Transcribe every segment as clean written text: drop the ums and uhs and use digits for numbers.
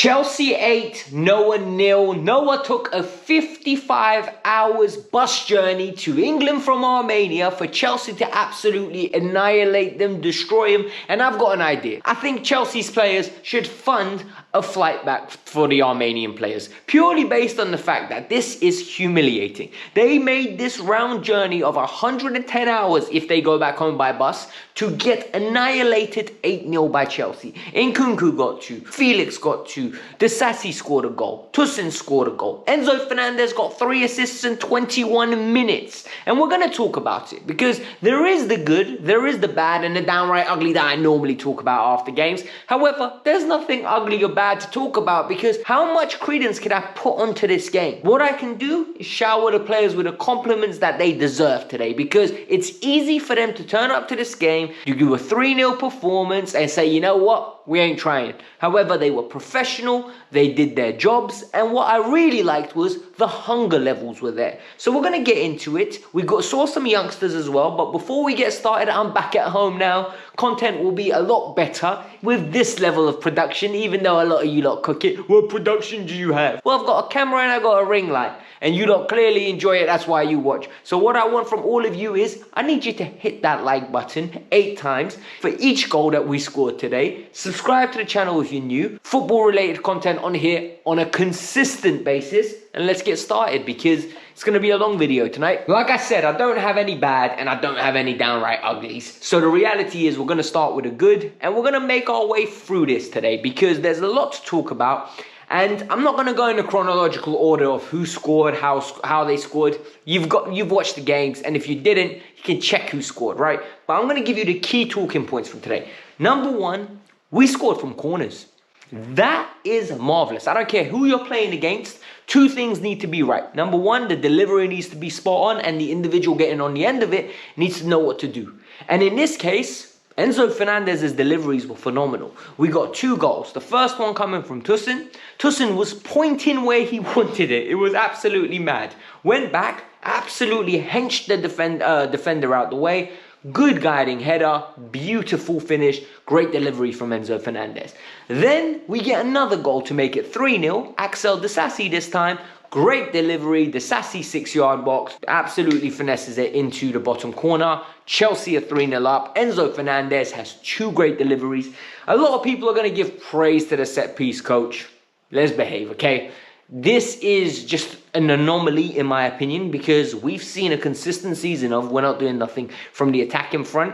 Chelsea 8, Noah 0. Noah took a 55 hours bus journey to England from Armenia for Chelsea to absolutely annihilate them, destroy them. And I've got an idea. I think Chelsea's players should fund a flight back for the Armenian players, purely based on the fact that this is humiliating. They made this round journey of 110 hours if they go back home by bus to get annihilated 8-0 by Chelsea. Nkunku got 2, Felix got 2, Disasi scored a goal, Tosin scored a goal, Enzo Fernandez got 3 assists in 21 minutes. And we're going to talk about it because there is the good, there is the bad, and the downright ugly that I normally talk about after games. However, there's nothing ugly or bad to talk about because how much credence can I put onto this game? What I can do is shower the players with the compliments that they deserve today, because it's easy for them to turn up to this game, you do a 3-0 performance and say, you know what, we ain't trying. However, they were professional, they did their jobs, and what I really liked was the hunger levels were there. So we're going to get into it. We saw some youngsters as well, but before we get started, I'm back at home now. Content will be a lot better with this level of production, even though a lot of you lot cook it. What production do you have? Well, I've got a camera and I've got a ring light, and you lot clearly enjoy it, that's why you watch. So what I want from all of you is, I need you to hit that like button 8 times for each goal that we scored today. Subscribe to the channel if you're new. Football related content on here on a consistent basis. And let's get started because it's going to be a long video tonight. Like I said, I don't have any bad and I don't have any downright uglies. So the reality is we're going to start with a good and we're going to make our way through this today because there's a lot to talk about. And I'm not going to go in a chronological order of who scored, how they scored. You've watched the games, and if you didn't, you can check who scored, right? But I'm going to give you the key talking points from today. Number 1, we scored from corners. That is marvelous. I don't care who you're playing against. 2 things need to be right. Number 1, the delivery needs to be spot on, and the individual getting on the end of it needs to know what to do. And in this case, Enzo Fernandez's deliveries were phenomenal. We got 2 goals. The first one coming from Tosin. Tosin was pointing where he wanted it. It was absolutely mad. Went back, absolutely henched the defender out the way. Good guiding header, beautiful finish, great delivery from Enzo Fernandez. Then we get another goal to make it 3-0. Axel Disasi this time. Great delivery, Disasi 6-yard box, absolutely finesses it into the bottom corner. Chelsea are 3-0 up. Enzo Fernandez has 2 great deliveries. A lot of people are going to give praise to the set piece coach. Let's behave, okay? This is just an anomaly in my opinion because we've seen a consistent season of we're not doing nothing from the attack in front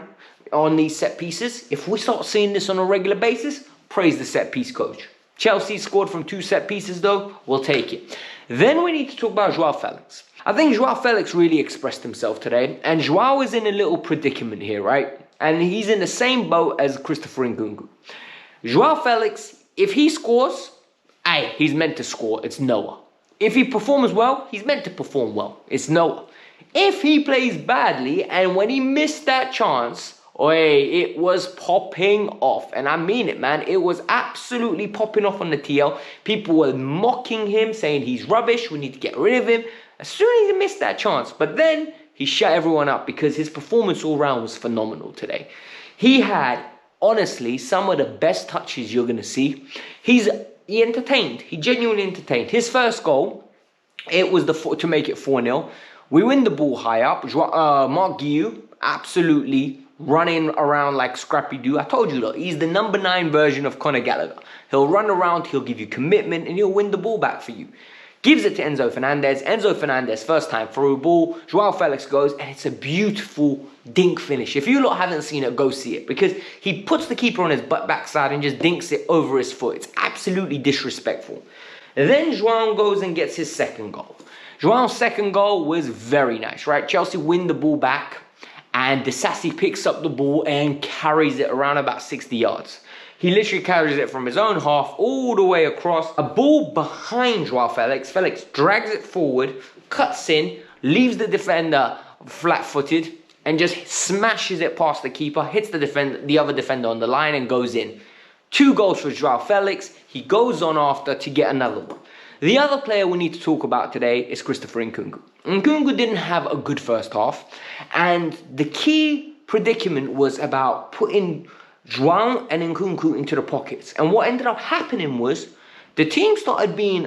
on these set pieces. If we start seeing this on a regular basis, praise the set piece coach. Chelsea scored from 2 set pieces though, we'll take it. Then we need to talk about Joao Felix. I think Joao Felix really expressed himself today, and Joao is in a little predicament here, right? And he's in the same boat as Christopher Nkunku. Joao Felix, if he scores, he's meant to score, it's Noah. If he performs well, he's meant to perform well, it's Noah. If he plays badly, and when he missed that chance, it was popping off. And I mean it, man. It was absolutely popping off on the TL. People were mocking him, saying he's rubbish, we need to get rid of him. As soon as he missed that chance. But then he shut everyone up because his performance all round was phenomenal today. He had, honestly, some of the best touches you're going to see. He entertained. He genuinely entertained. His first goal, it was to make it 4-0. We win the ball high up. Mark Guiu, absolutely running around like Scrappy-Doo. I told you, look, he's the number 9 version of Conor Gallagher. He'll run around, he'll give you commitment, and he'll win the ball back for you. Gives it to Enzo Fernandez. Enzo Fernandez, first time through ball. Joao Felix goes, and it's a beautiful dink finish. If you lot haven't seen it, go see it. Because he puts the keeper on his backside and just dinks it over his foot. It's absolutely disrespectful. Then Joao goes and gets his second goal. Joao's second goal was very nice, right? Chelsea win the ball back. And Disasi picks up the ball and carries it around about 60 yards. He literally carries it from his own half all the way across. A ball behind Joao Felix. Felix drags it forward, cuts in, leaves the defender flat-footed, and just smashes it past the keeper, hits the other defender on the line and goes in. 2 goals for Joao Felix. He goes on after to get another one. The other player we need to talk about today is Christopher Nkunku. Nkunku didn't have a good first half, and the key predicament was about putting Joao and Nkunku into the pockets. And what ended up happening was the team started being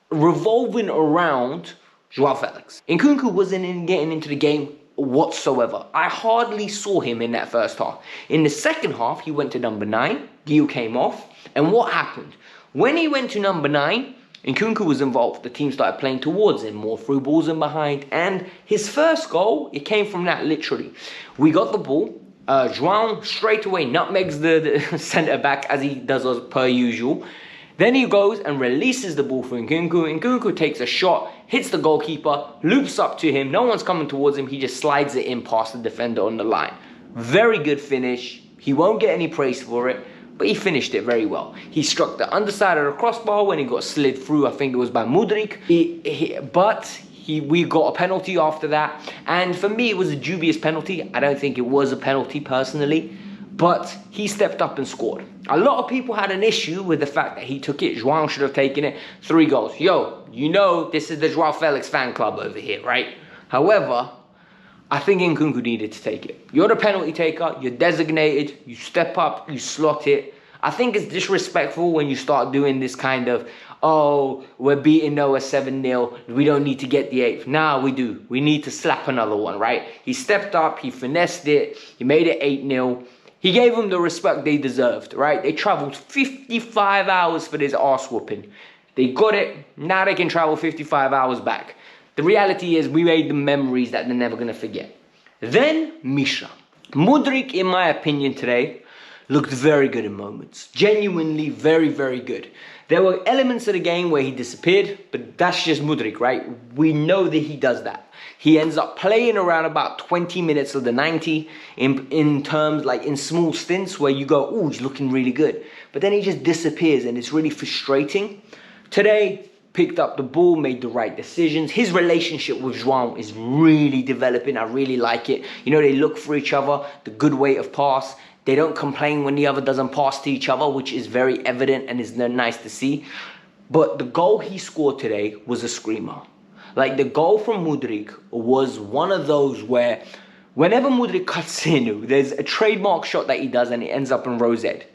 revolving around Joao Felix. Nkunku wasn't getting into the game whatsoever. I hardly saw him in that first half. In the second half, he went to number 9. Gio came off. And what happened? When he went to number 9, Nkunku was involved. The team started playing towards him, more through balls and behind. And his first goal, it came from that literally. We got the ball. Joao straight away nutmegs the centre back as he does as per usual. Then he goes and releases the ball for Nkunku. Nkunku takes a shot, hits the goalkeeper, loops up to him. No one's coming towards him. He just slides it in past the defender on the line. Very good finish. He won't get any praise for it, but he finished it very well. He struck the underside of the crossbar when he got slid through. I think it was by Mudryk. We got a penalty after that. And for me, it was a dubious penalty. I don't think it was a penalty personally. But he stepped up and scored. A lot of people had an issue with the fact that he took it. Joao should have taken it. 3 goals. Yo, you know this is the Joao Felix fan club over here, right? However, I think Nkunku needed to take it. You're the penalty taker. You're designated. You step up. You slot it. I think it's disrespectful when you start doing this kind of, oh, we're beating Noah 7-0. We don't need to get the 8th. Nah, we do. We need to slap another one, right? He stepped up. He finessed it. He made it 8-0. He gave them the respect they deserved, right? They traveled 55 hours for this arse whooping. They got it. Now they can travel 55 hours back. The reality is we made them memories that they're never going to forget. Then, Misha. Mudryk, in my opinion today, looked very good in moments. Genuinely very, very good. There were elements of the game where he disappeared, but that's just Mudryk, right? We know that he does that. He ends up playing around about 20 minutes of the 90 in terms like in small stints where you go, oh, he's looking really good. But then he just disappears and it's really frustrating. Today, picked up the ball, made the right decisions. His relationship with Joao is really developing. I really like it. You know, they look for each other, the good way of pass. They don't complain when the other doesn't pass to each other, which is very evident and is nice to see. But the goal he scored today was a screamer. Like the goal from Mudryk was one of those where whenever Mudryk cuts in, there's a trademark shot that he does and it ends up in rosette.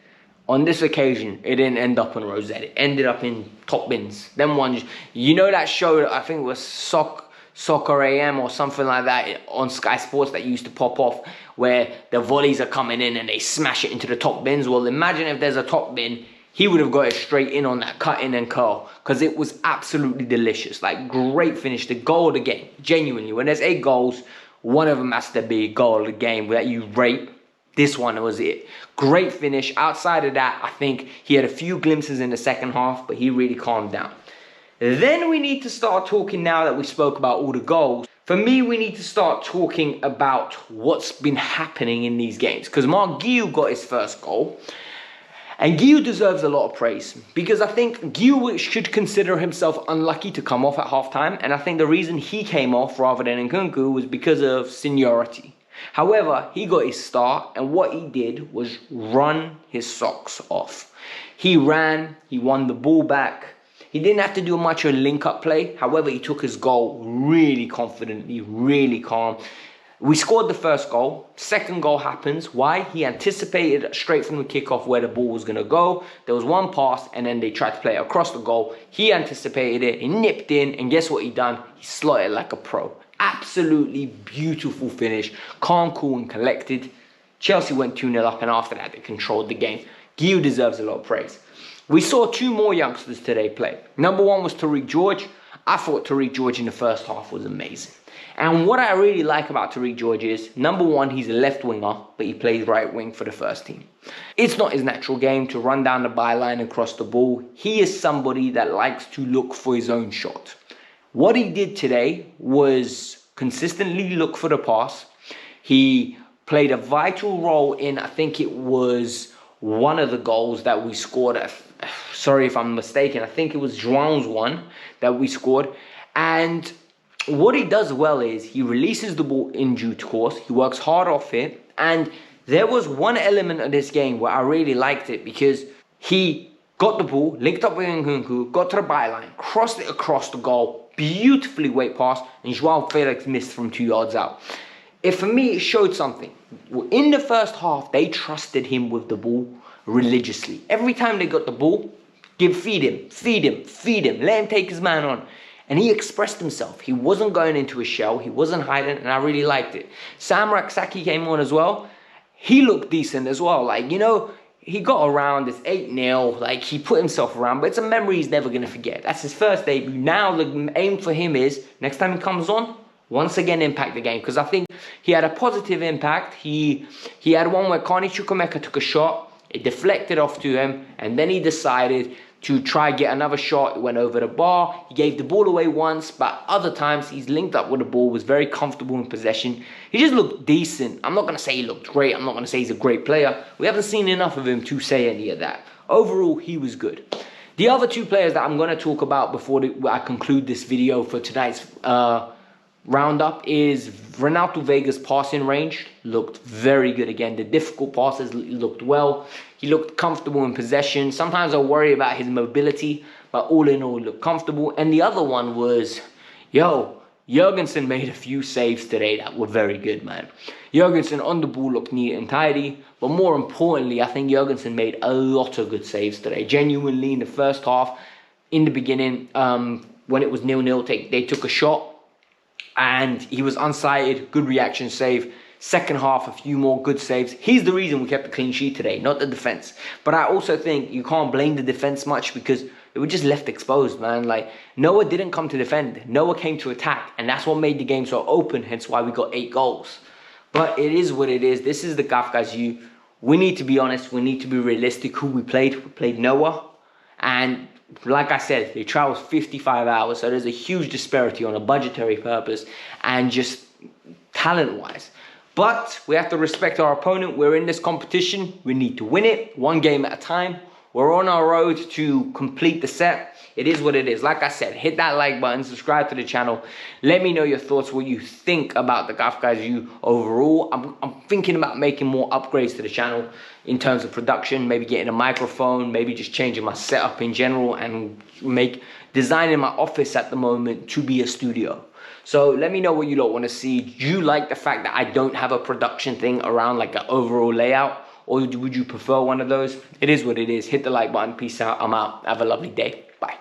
On this occasion, it didn't end up in rosette. It ended up in top bins. Them ones, you know that show, I think it was Soccer AM or something like that on Sky Sports that used to pop off where the volleys are coming in and they smash it into the top bins. Well, imagine if there's a top bin, he would have got it straight in on that cut in and curl because it was absolutely delicious. Like, great finish. The goal of the game. Genuinely, when there's 8 goals, one of them has to be a goal of the game that you rate. This one was it. Great finish. Outside of that, I think he had a few glimpses in the second half, but he really calmed down. Then we need to start talking, now that we spoke about all the goals. For me, we need to start talking about what's been happening in these games. Because Mark Gio got his first goal. And Gio deserves a lot of praise because I think Gio should consider himself unlucky to come off at halftime. And I think the reason he came off rather than Nkunku was because of seniority. However, he got his start and what he did was run his socks off. He ran, he won the ball back. He didn't have to do much of a link-up play. However, he took his goal really confidently, really calm. We scored the first goal. Second goal happens. Why? He anticipated straight from the kickoff where the ball was going to go. There was one pass and then they tried to play it across the goal. He anticipated it. He nipped in and guess what he done? He slotted like a pro. Absolutely beautiful finish. Calm, cool and collected. Chelsea went 2-0 up and after that they controlled the game. Gio deserves a lot of praise. We saw 2 more youngsters today play. Number 1 was Tariq George. I thought Tariq George in the first half was amazing. And what I really like about Tariq George is, number 1, he's a left winger, but he plays right wing for the first team. It's not his natural game to run down the byline and cross the ball. He is somebody that likes to look for his own shot. What he did today was consistently look for the pass. He played a vital role in, I think it was one of the goals that we scored. Sorry if I'm mistaken. I think it was Joao's one that we scored. And what he does well is he releases the ball in due course. He works hard off it. And there was one element of this game where I really liked it because he got the ball, linked up with Nkunku, got to the byline, crossed it across the goal, beautifully weight pass, and Joao Felix missed from 2 yards out. For me, it showed something. In the first half, they trusted him with the ball religiously. Every time they got the ball, Feed him. Let him take his man on. And he expressed himself. He wasn't going into a shell. He wasn't hiding, and I really liked it. Sam Raksaki came on as well. He looked decent as well. Like, you know, he got around. It's 8-0. Like, he put himself around, but it's a memory he's never going to forget. That's his first debut. Now the aim for him is, next time he comes on, once again impact the game. Because I think he had a positive impact. He had one where Carney Chukwuemeka took a shot. It deflected off to him, and then he decided to try get another shot. It went over the bar. He gave the ball away once, but other times he's linked up with the ball, was very comfortable in possession. He just looked decent. I'm not going to say he looked great. I'm not going to say he's a great player. We haven't seen enough of him to say any of that. Overall, he was good. The other two players that I'm going to talk about before I conclude this video for tonight's roundup is Ronaldo Vega's passing range. Looked very good again. The difficult passes looked well. He looked comfortable in possession. Sometimes I worry about his mobility, but all in all, looked comfortable. And the other one was, Jurgensen made a few saves today that were very good, man. Jurgensen on the ball looked neat and tidy, but more importantly, I think Jurgensen made a lot of good saves today. Genuinely, in the first half, in the beginning, when it was 0-0, they took a shot, and he was unsighted. Good reaction save. Second half, a few more good saves. He's the reason we kept a clean sheet today, not the defense. But I also think you can't blame the defense much because they were just left exposed, man. Like, Noah didn't come to defend. Noah came to attack, and that's what made the game so open, hence why we got 8 goals. But it is what it is. This is the Kavkas View. We need to be honest. We need to be realistic who we played. We played Noah, and like I said, they traveled 55 hours, so there's a huge disparity on a budgetary purpose and just talent-wise. But we have to respect our opponent. We're in this competition. We need to win it one game at a time. We're on our road to complete the set. It is what it is. Like I said, hit that like button, subscribe to the channel. Let me know your thoughts, what you think about the Kavkas View overall. I'm thinking about making more upgrades to the channel in terms of production, maybe getting a microphone, maybe just changing my setup in general and designing my office at the moment to be a studio. So let me know what you lot want to see. Do you like the fact that I don't have a production thing around like an overall layout? Or would you prefer one of those? It is what it is. Hit the like button. Peace out. I'm out. Have a lovely day. Bye.